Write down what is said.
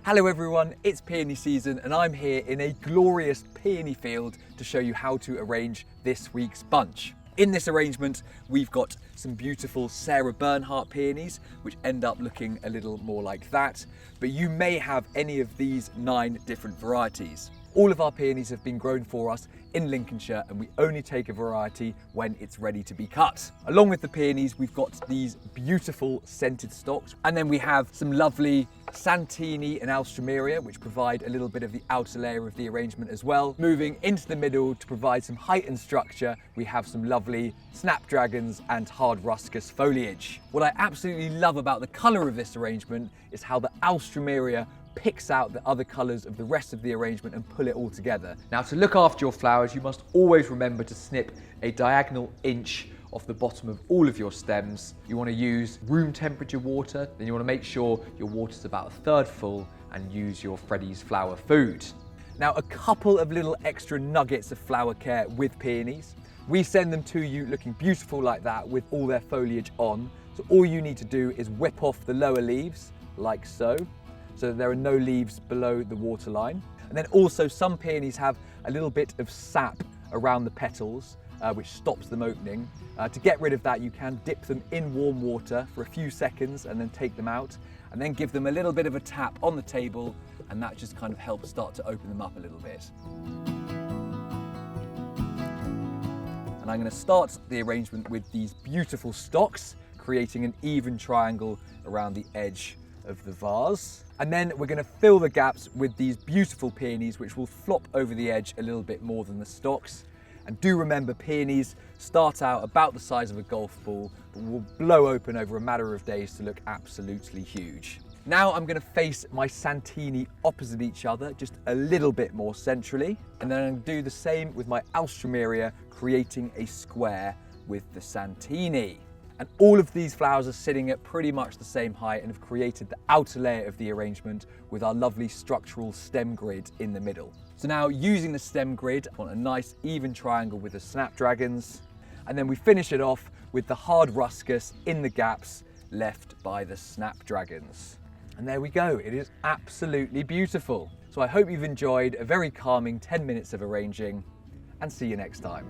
Hello everyone, it's peony season and I'm here in a glorious peony field to show you how to arrange this week's bunch. In this arrangement, we've got some beautiful Sarah Bernhardt peonies, which end up looking a little more like that, but you may have any of these 9 different varieties. All of our peonies have been grown for us in Lincolnshire and we only take a variety when it's ready to be cut. Along with the peonies, we've got these beautiful scented stocks, and then we have some lovely Santini and Alstroemeria, which provide a little bit of the outer layer of the arrangement as well. Moving into the middle to provide some height and structure, we have some lovely snapdragons and hard ruscus foliage. What I absolutely love about the colour of this arrangement is how the Alstroemeria picks out the other colours of the rest of the arrangement and pull it all together. Now, to look after your flowers, you must always remember to snip a diagonal inch off the bottom of all of your stems. You want to use room temperature water, then you want to make sure your water's about 1/3 full and use your Freddy's Flower Food. Now, a couple of little extra nuggets of flower care with peonies. We send them to you looking beautiful like that with all their foliage on. So all you need to do is whip off the lower leaves like so that there are no leaves below the waterline. And then also some peonies have a little bit of sap around the petals, which stops them opening. To get rid of that, you can dip them in warm water for a few seconds and then take them out, and then give them a little bit of a tap on the table, and that just kind of helps start to open them up a little bit. And I'm going to start the arrangement with these beautiful stocks, creating an even triangle around the edge of the vase. And then we're going to fill the gaps with these beautiful peonies, which will flop over the edge a little bit more than the stocks. And do remember, peonies start out about the size of a golf ball, but will blow open over a matter of days to look absolutely huge. Now I'm going to face my Santini opposite each other, just a little bit more centrally. And then I'm going to do the same with my Alstroemeria, creating a square with the Santini. And all of these flowers are sitting at pretty much the same height and have created the outer layer of the arrangement with our lovely structural stem grid in the middle. So now, using the stem grid, I want a nice even triangle with the snapdragons, and then we finish it off with the hard ruscus in the gaps left by the snapdragons. And there we go, it is absolutely beautiful. So I hope you've enjoyed a very calming 10 minutes of arranging, and see you next time.